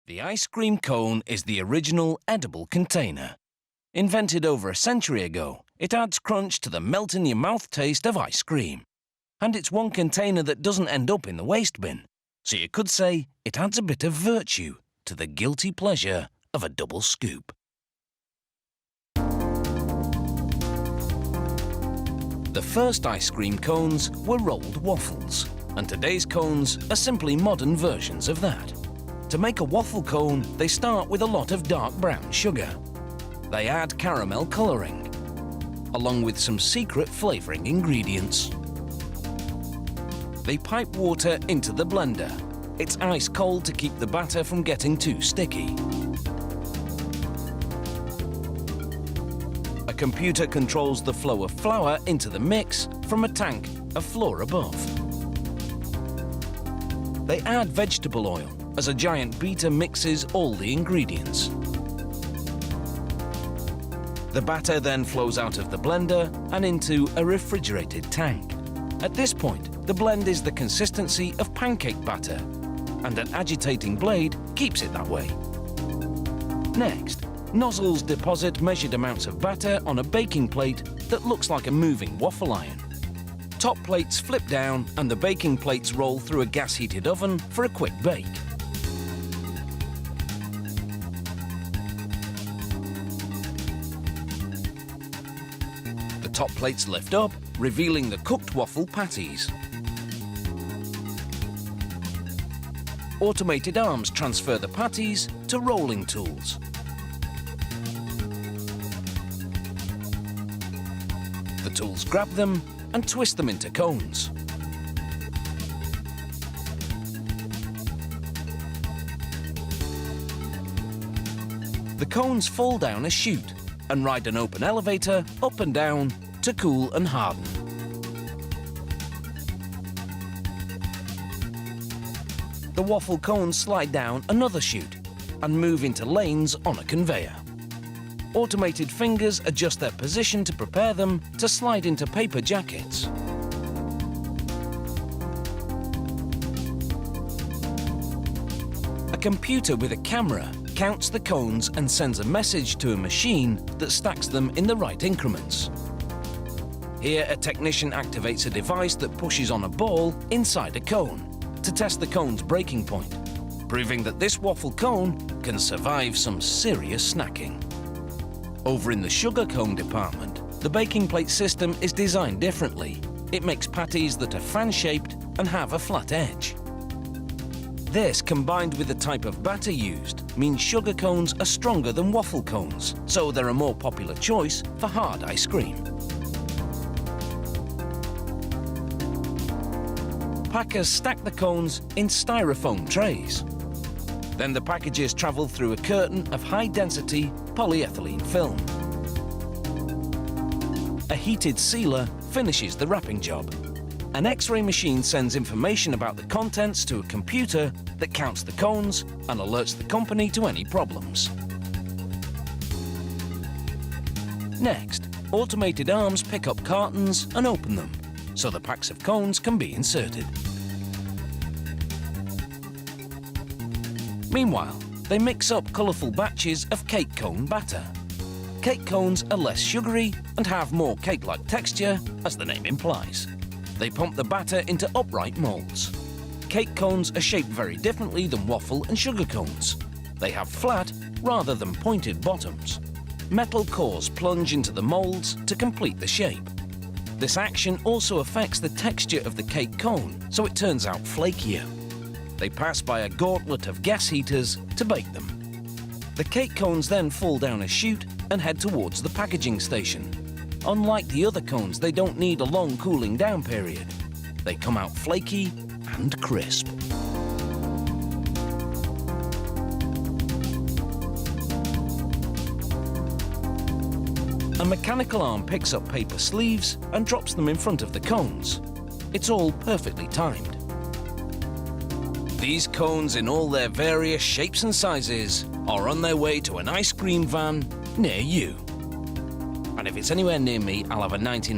The ice cream cone is the original edible container. Invented over a century ago, it adds crunch to the melt-in-your-mouth taste of ice cream. And it's one container that doesn't end up in the waste bin, so you could say it adds a bit of virtue to the guilty pleasure of a double scoop. The first ice cream cones were rolled waffles, and today's cones are simply modern versions of that. To make a waffle cone, they start with a lot of dark brown sugar. They add caramel colouring, along with some secret flavouring ingredients. They pipe water into the blender. It's ice cold to keep the batter from getting too sticky. A computer controls the flow of flour into the mix from a tank a floor above. They add vegetable oil as a giant beater mixes all the ingredients. The batter then flows out of the blender and into a refrigerated tank. At this point, the blend is the consistency of pancake batter, and an agitating blade keeps it that way. Next, nozzles deposit measured amounts of batter on a baking plate that looks like a moving waffle iron. Top plates flip down and the baking plates roll through a gas-heated oven for a quick bake. The top plates lift up, revealing the cooked waffle patties. Automated arms transfer the patties to rolling tools. The tools grab them and twist them into cones. The cones fall down a chute and ride an open elevator up and down to cool and harden. The waffle cones slide down another chute and move into lanes on a conveyor. Automated fingers adjust their position to prepare them to slide into paper jackets. A computer with a camera counts the cones and sends a message to a machine that stacks them in the right increments. Here, a technician activates a device that pushes on a ball inside a cone to test the cone's breaking point, proving that this waffle cone can survive some serious snacking. Over in the sugar cone department, the baking plate system is designed differently. It makes patties that are fan-shaped and have a flat edge. This, combined with the type of batter used, means sugar cones are stronger than waffle cones, so they're a more popular choice for hard ice cream. Packers stack the cones in styrofoam trays. Then the packages travel through a curtain of high-density polyethylene film. A heated sealer finishes the wrapping job. An X-ray machine sends information about the contents to a computer that counts the cones and alerts the company to any problems. Next, automated arms pick up cartons and open them, so the packs of cones can be inserted. Meanwhile, they mix up colourful batches of cake cone batter. Cake cones are less sugary and have more cake-like texture, as the name implies. They pump the batter into upright moulds. Cake cones are shaped very differently than waffle and sugar cones. They have flat rather than pointed bottoms. Metal cores plunge into the moulds to complete the shape. This action also affects the texture of the cake cone, so it turns out flakier. They pass by a gauntlet of gas heaters to bake them. The cake cones then fall down a chute and head towards the packaging station. Unlike the other cones, they don't need a long cooling down period. They come out flaky and crisp. A mechanical arm picks up paper sleeves and drops them in front of the cones. It's all perfectly timed. These cones, in all their various shapes and sizes, are on their way to an ice cream van near you. And if it's anywhere near me, I'll have a 99